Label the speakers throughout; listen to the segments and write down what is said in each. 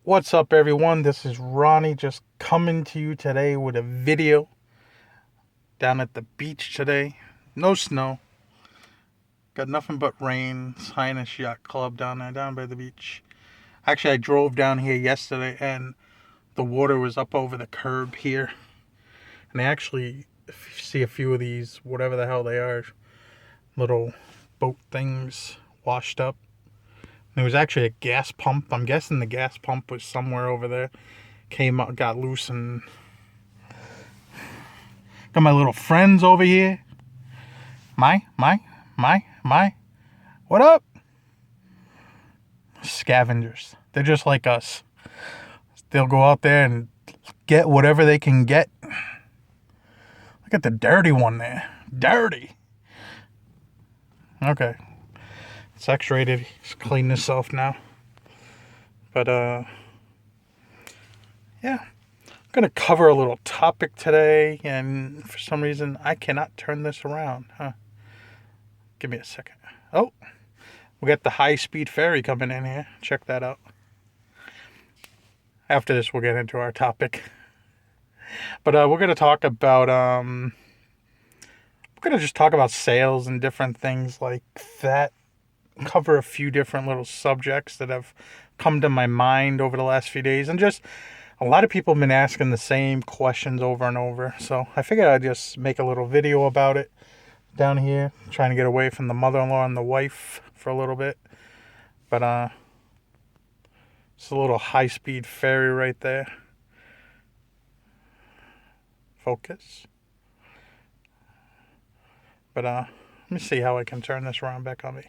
Speaker 1: What's up, everyone? This is Ronnie just coming to you today with a video down at the beach today. No snow. Got nothing but rain. It's Highness Yacht Club down there, down by the beach. Actually, I drove down here yesterday and the water was up over the curb here. And I actually see a few of these, whatever the hell they are, little boat things washed up. There was actually a gas pump. I'm guessing the gas pump was somewhere over there. Came up, got loose, and got my little friends over here. My. What up? Scavengers. They're just like us. They'll go out there and get whatever they can get. Look at the dirty one there. Dirty. Okay. It's X-rated. It's clean itself now. But, yeah. I'm going to cover a little topic today, and for some reason, I cannot turn this around. Give me a second. Oh, we got the high-speed ferry coming in here. Check that out. After this, we'll get into our topic. But we're going to talk about, we're going to just talk about sales and different things like that. Cover a few different little subjects that have come to my mind over the last few days, and just a lot of people have been asking the same questions over and over, so I figured I'd just make a little video about it down here, trying to get away from the mother-in-law and the wife for a little bit. But it's a little high-speed ferry right there. Focus. But let me see how I can turn this around back on me.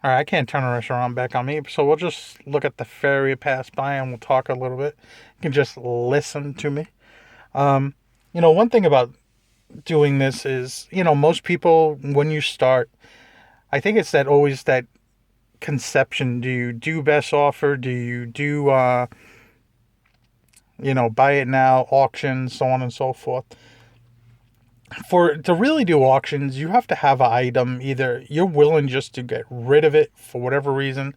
Speaker 1: Alright, I can't turn this around back on me, so we'll just look at the ferry pass by and we'll talk a little bit. You can just listen to me. One thing about doing this is, most people, when you start, I think it's always that conception. Do you do best offer? Do you do, buy it now, auctions, so on and so forth. To really do auctions, you have to have an item. Either you're willing just to get rid of it for whatever reason.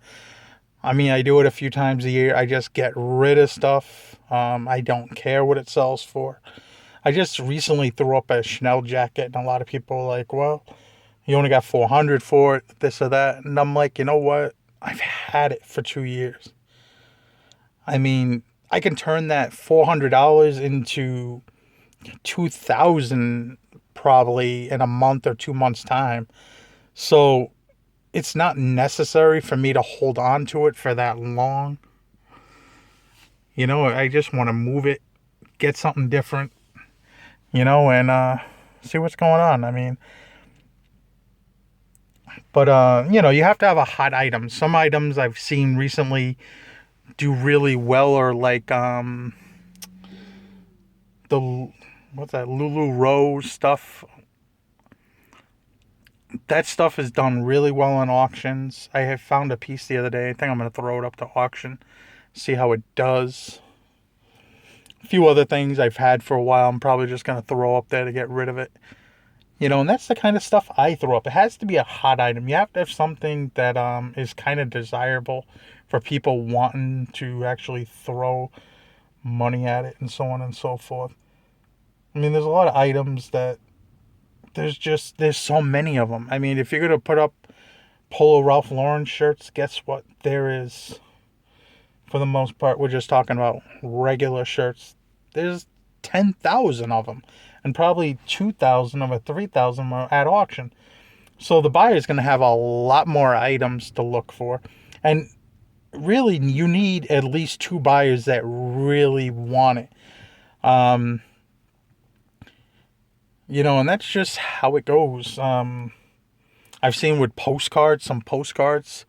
Speaker 1: I mean, I do it a few times a year. I just get rid of stuff. I don't care what it sells for. I just recently threw up a Chanel jacket, and a lot of people are like, well, you only got $400 for it, this or that. And I'm like, you know what? I've had it for 2 years. I mean, I can turn that $400 into $2,000 probably in a month or 2 months time. So it's not necessary for me to hold on to it for that long. I just want to move it, get something different, and see what's going on. I mean, but you have to have a hot item. Some items I've seen recently do really well, or like what's that, Lulu Rose stuff. That stuff is done really well in auctions. I have found a piece the other day. I think I'm going to throw it up to auction, see how it does. A few other things I've had for a while, I'm probably just going to throw up there to get rid of it. And that's the kind of stuff I throw up. It has to be a hot item. You have to have something that is kind of desirable for people wanting to actually throw money at it, and so on and so forth. I mean, there's a lot of items that there's so many of them. I mean, if you're going to put up Polo Ralph Lauren shirts, guess what? There is, for the most part, we're just talking about regular shirts. There's 10,000 of them, and probably 2,000 or 3,000 are at auction. So the buyer is going to have a lot more items to look for. And really, you need at least 2 buyers that really want it. And that's just how it goes. I've seen with postcards, some postcards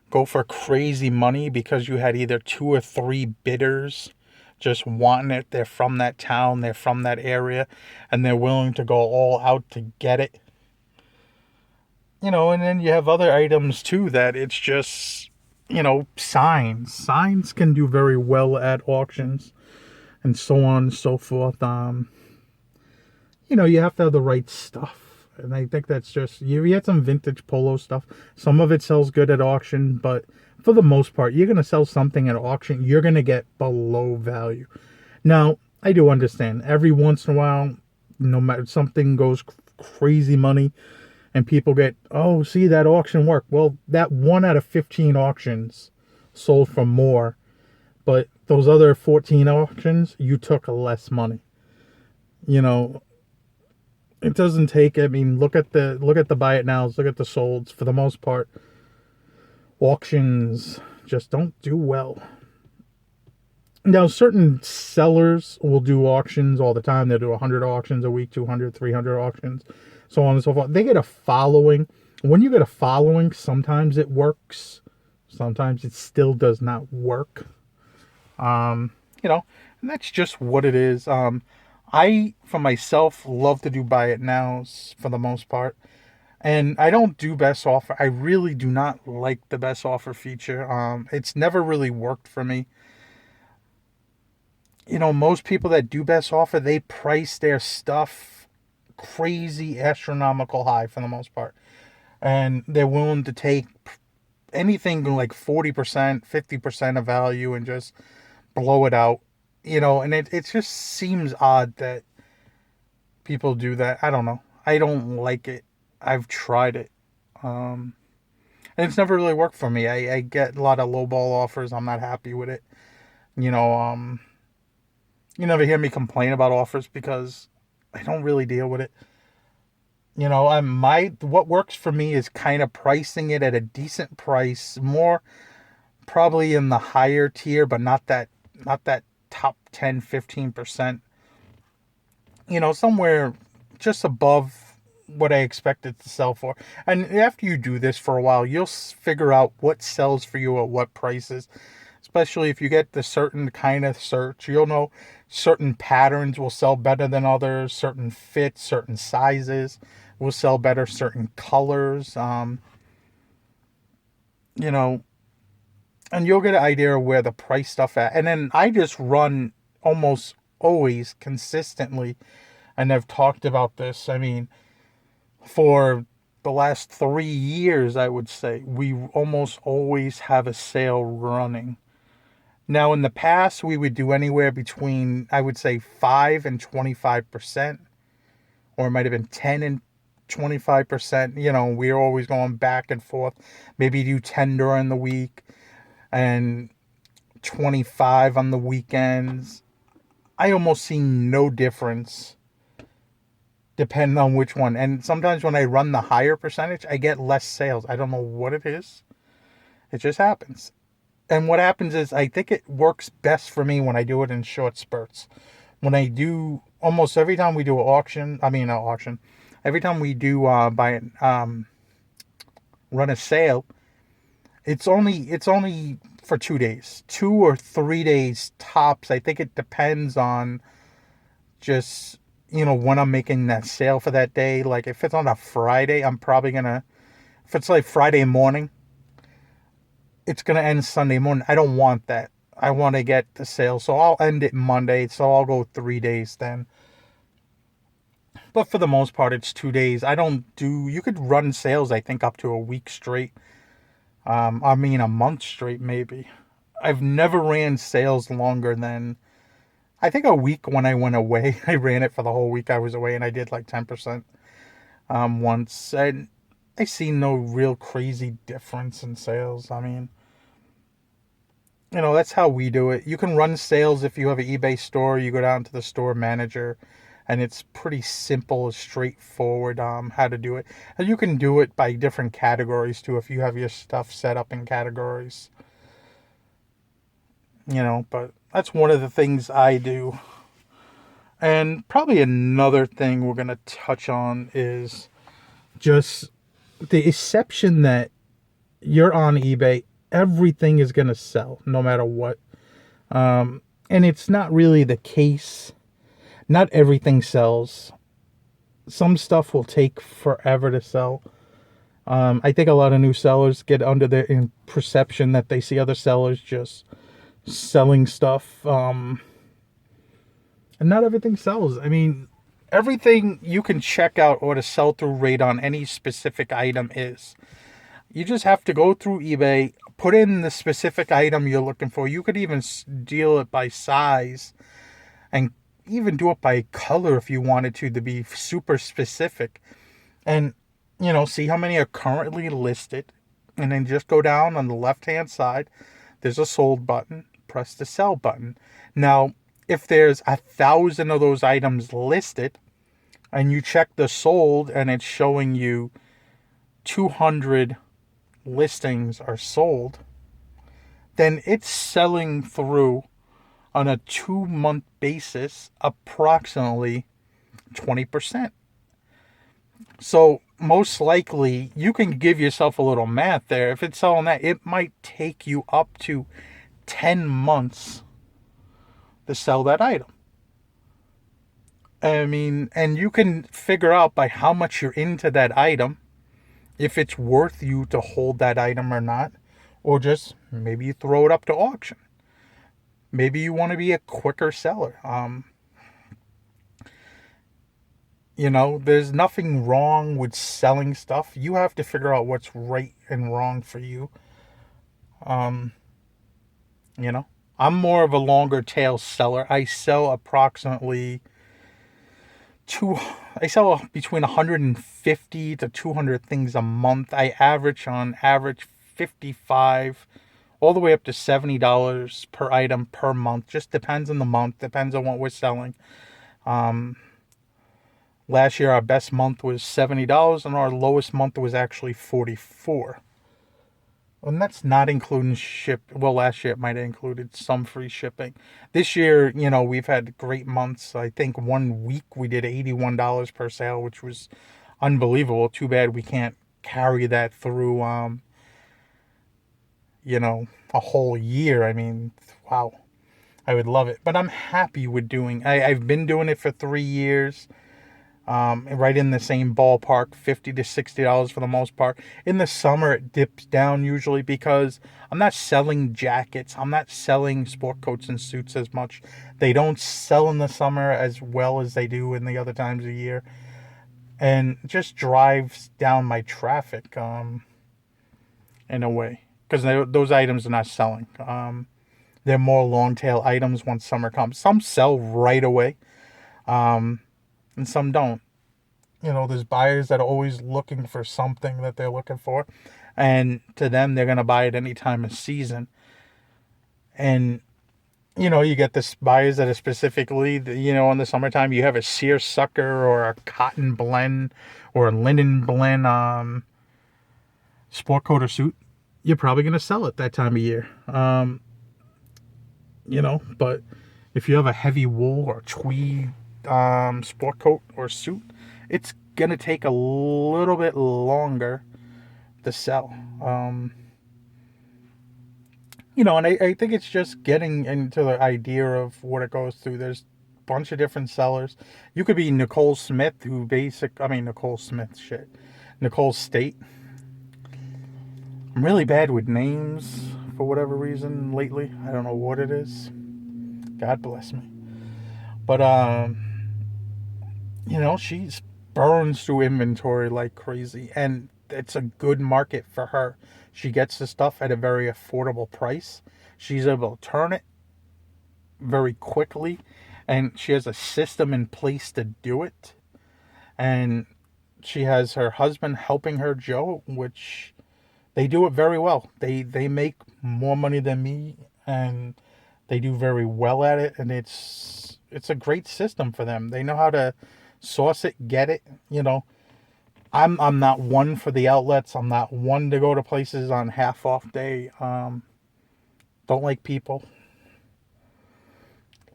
Speaker 1: go for crazy money because you had either 2 or 3 bidders just wanting it. They're from that town, they're from that area, and they're willing to go all out to get it. And then you have other items too that it's just, signs. Signs can do very well at auctions, and so on and so forth. You have to have the right stuff. And I think that's just, you get some vintage polo stuff. Some of it sells good at auction, but for the most part, you're going to sell something at auction, you're going to get below value. Now, I do understand every once in a while, no matter, something goes crazy money and people get, oh, see, that auction worked. Well, that 1 out of 15 auctions sold for more, but those other 14 auctions, you took less money. You know, it doesn't take, I mean, look at the buy it nows, look at the solds. For the most part, auctions just don't do well. Now, certain sellers will do auctions all the time. They'll do 100 auctions a week, 200, 300 auctions, so on and so forth. They get a following. When you get a following, sometimes it works. Sometimes it still does not work. You know, and that's just what it is. I, for myself, love to do buy it nows for the most part. And I don't do best offer. I really do not like the best offer feature. It's never really worked for me. You know, most people that do best offer, they price their stuff crazy astronomical high for the most part. And they're willing to take anything like 40%, 50% of value and just blow it out. You know, and it just seems odd that people do that. I don't know. I don't like it. I've tried it. And it's never really worked for me. I get a lot of lowball offers. I'm not happy with it. You know, you never hear me complain about offers because I don't really deal with it. You know, what works for me is kind of pricing it at a decent price, more probably in the higher tier, but not that top 10, 15%. You know, somewhere just above what I expect it to sell for. And after you do this for a while, you'll figure out what sells for you at what prices. Especially if you get the certain kind of search, you'll know certain patterns will sell better than others, certain fits, certain sizes will sell better, certain colors, you know, and you'll get an idea of where the price stuff at. And then I just run almost always consistently, and I've talked about this. I mean, for the last 3 years, I would say we almost always have a sale running. Now, in the past, we would do anywhere between, I would say, 5 and 25%, or it might have been 10 and 25%. You know, we're always going back and forth. Maybe do 10 during the week and 25 on the weekends. I almost see no difference depending on which one. And sometimes when I run the higher percentage, I get less sales. I don't know what it is. It just happens. And what happens is, I think it works best for me when I do it in short spurts. When I do, almost every time we do every time we do run a sale, it's only for 2 days, 2 or 3 days tops. I think it depends on just, you know, when I'm making that sale for that day. Like if it's on a Friday, I'm probably gonna, if it's like Friday morning, it's going to end Sunday morning. I don't want that. I want to get the sale. So I'll end it Monday. So I'll go 3 days then. But for the most part, it's 2 days. You could run sales, I think, up to a week straight. A month straight, maybe. I've never ran sales longer than, I think, a week when I went away. I ran it for the whole week I was away, and I did like 10% once. And I see no real crazy difference in sales. I mean, you know, that's how we do it. You can run sales if you have an eBay store. You go down to the store manager, and it's pretty simple, straightforward how to do it. And you can do it by different categories too if you have your stuff set up in categories. You know, but that's one of the things I do. And probably another thing we're going to touch on is just the exception that you're on eBay, everything is going to sell no matter what. And it's not really the case. Not everything sells. Some stuff will take forever to sell. I think a lot of new sellers get under the perception that they see other sellers just selling stuff. And not everything sells. I mean, everything you can check out what a sell-through rate on any specific item is. You just have to go through eBay, put in the specific item you're looking for. You could even deal it by size and even do it by color if you wanted to be super specific. And, see how many are currently listed. And then just go down on the left-hand side. There's a sold button. Press the sell button. Now, if there's 1,000 of those items listed and you check the sold and it's showing you 200 listings are sold, then it's selling through on a 2-month basis approximately 20%. So most likely you can give yourself a little math there. If it's selling that, it might take you up to 10 months to sell that item. I mean, and you can figure out by how much you're into that item if it's worth you to hold that item or not, or just maybe you throw it up to auction. Maybe you want to be a quicker seller. There's nothing wrong with selling stuff. You have to figure out what's right and wrong for you. Um, I'm more of a longer tail seller. I sell approximately I sell between 150 to 200 things a month. I on average 55 all the way up to $70 per item per month. Just depends on the month, depends on what we're selling. Last year our best month was $70 and our lowest month was actually 44. And that's not including ship. Well, last year it might have included some free shipping. This year, we've had great months. I think 1 week we did $81 per sale, which was unbelievable. Too bad we can't carry that through, a whole year. I mean, wow. I would love it. But I'm happy with I've been doing it for 3 years. Right in the same ballpark, $50 to $60 for the most part. In the summer, it dips down usually because I'm not selling jackets. I'm not selling sport coats and suits as much. They don't sell in the summer as well as they do in the other times of year. And it just drives down my traffic in a way because those items are not selling. They're more long tail items once summer comes. Some sell right away. And some don't. There's buyers that are always looking for something that they're looking for. And to them, they're going to buy it any time of season. And, you get this buyers that are specifically, in the summertime, you have a seersucker or a cotton blend or a linen blend sport coat or suit. You're probably going to sell it that time of year. But if you have a heavy wool or tweed sport coat or suit, it's going to take a little bit longer to sell. And I think it's just getting into the idea of what it goes through. There's a bunch of different sellers. You could be Nicole Smith, Nicole State. I'm really bad with names for whatever reason lately. I don't know what it is. God bless me. But, she burns through inventory like crazy. And it's a good market for her. She gets the stuff at a very affordable price. She's able to turn it very quickly. And she has a system in place to do it. And she has her husband helping her, Joe, which they do it very well. They make more money than me. And they do very well at it. And it's a great system for them. They know how to source it, get it, I'm not one for the outlets. I'm not one to go to places on half off day. Don't like people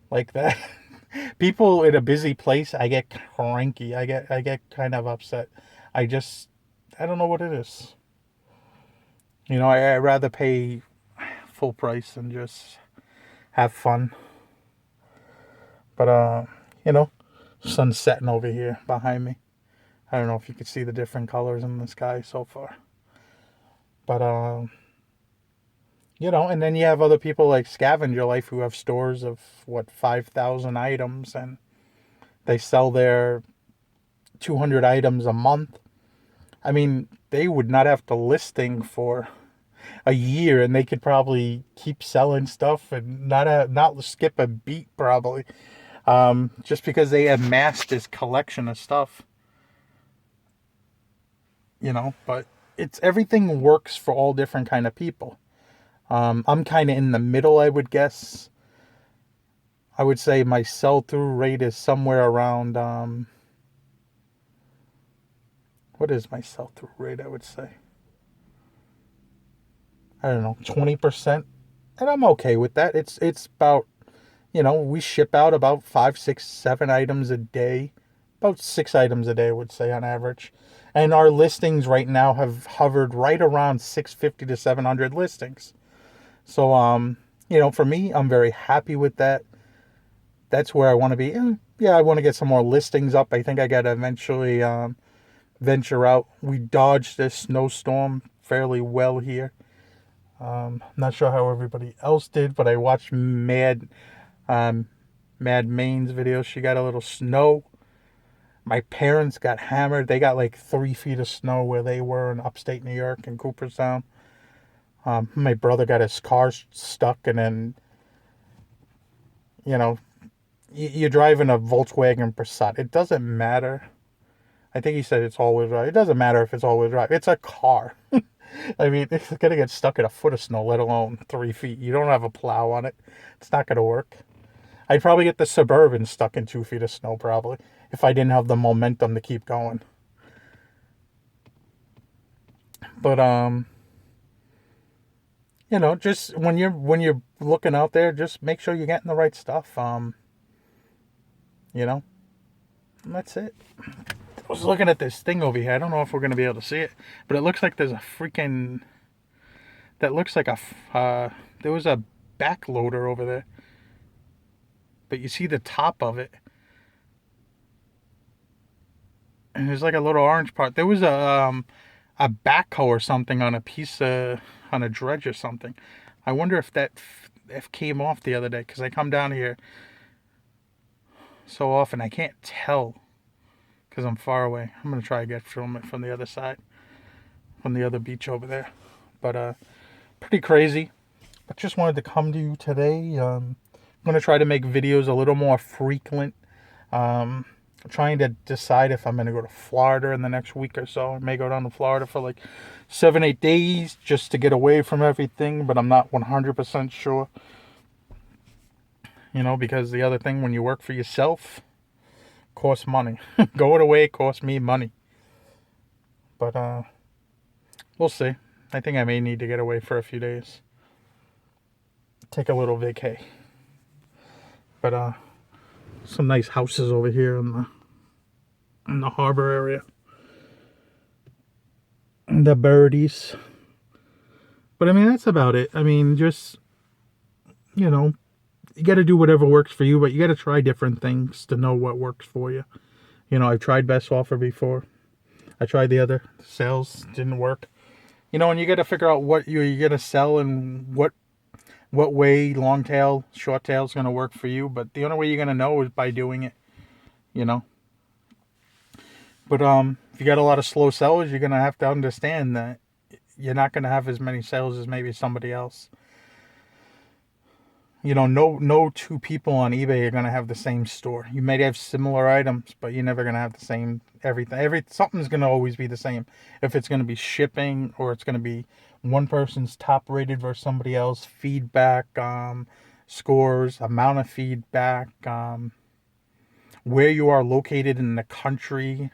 Speaker 1: like that. People in a busy place, I get cranky. I get kind of upset. I don't know what it is. I'd rather pay full price and just have fun. But sun's setting over here behind me. I don't know if you can see the different colors in the sky so far. But, and then you have other people like Scavenger Life who have stores of, 5,000 items. And They sell their 200 items a month. I mean, they would not have to listing for a year, and they could probably keep selling stuff and not skip a beat probably, just because they amassed this collection of stuff, But it's everything works for all different kind of people. I'm kind of in the middle, I would guess. I would say my sell-through rate is somewhere around, what is my sell-through rate, I would say? I don't know, 20%. And I'm okay with that. It's about, we ship out about 5, 6, 7 items a day. About 6 items a day, I would say, on average. And our listings right now have hovered right around 650 to 700 listings. So, for me, I'm very happy with that. That's where I want to be. Yeah, I want to get some more listings up. I think I got to eventually venture out. We dodged this snowstorm fairly well here. Not sure how everybody else did, but I watched Mad Maine's video. She got a little snow. My parents got hammered. They got like 3 feet of snow where they were in upstate New York in Cooperstown. My brother got his car stuck, and then, you're driving a Volkswagen Passat. It doesn't matter. I think he said it's all-wheel drive. It doesn't matter if it's all-wheel drive. It's a car. I mean, it's going to get stuck in a foot of snow, let alone 3 feet. You don't have a plow on it. It's not going to work. I'd probably get the Suburban stuck in 2 feet of snow, probably, if I didn't have the momentum to keep going. But, just when you're looking out there, just make sure you're getting the right stuff. And that's it. I was looking at this thing over here. I don't know if we're going to be able to see it, but it looks like there's a freaking... That looks like there was a backloader over there. But you see the top of it. And there's like a little orange part. There was a backhoe or something on on a dredge or something. I wonder if that came off the other day, because I come down here so often I can't tell because I'm far away. I'm going to try to film it from the other side, from the other beach over there. But pretty crazy. But just wanted to come to you today. I'm going to try to make videos a little more frequent. Trying to decide if I'm going to go to Florida in the next week or so. I may go down to Florida for like 7, 8 days just to get away from everything, but I'm not 100% sure. Because the other thing, when you work for yourself, costs money. Going away costs me money. But we'll see. I think I may need to get away for a few days. Take a little vacay. But some nice houses over here in the harbor area. And the birdies. But I mean, that's about it. I mean, just, you got to do whatever works for you, but you got to try different things to know what works for you. I've tried Best Offer before. I tried the other sales, didn't work. And you got to figure out what you're going to sell and what way long tail, short tail is going to work for you. But the only way you're going to know is by doing it, But if you got a lot of slow sellers, you're going to have to understand that you're not going to have as many sales as maybe somebody else. No two people on eBay are going to have the same store. You may have similar items, but you're never going to have the same everything. Something's going to always be the same. If it's going to be shipping, or it's going to be one person's top rated versus somebody else, feedback, scores, amount of feedback, where you are located in the country,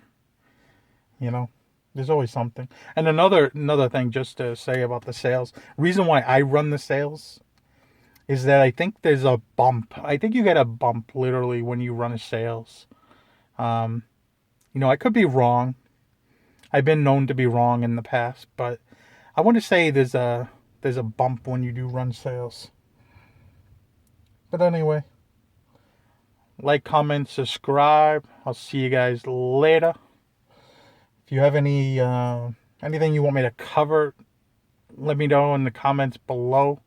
Speaker 1: there's always something. And another thing just to say about the sales, reason why I run the sales is that I think there's a bump. I think you get a bump literally when you run a sales. I could be wrong. I've been known to be wrong in the past, but I want to say there's a bump when you do run sales. But anyway, like, comment, subscribe. I'll see you guys later. If you have anything you want me to cover, let me know in the comments below.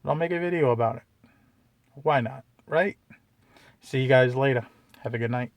Speaker 1: I'll make a video about it. Why not, right? See you guys later. Have a good night.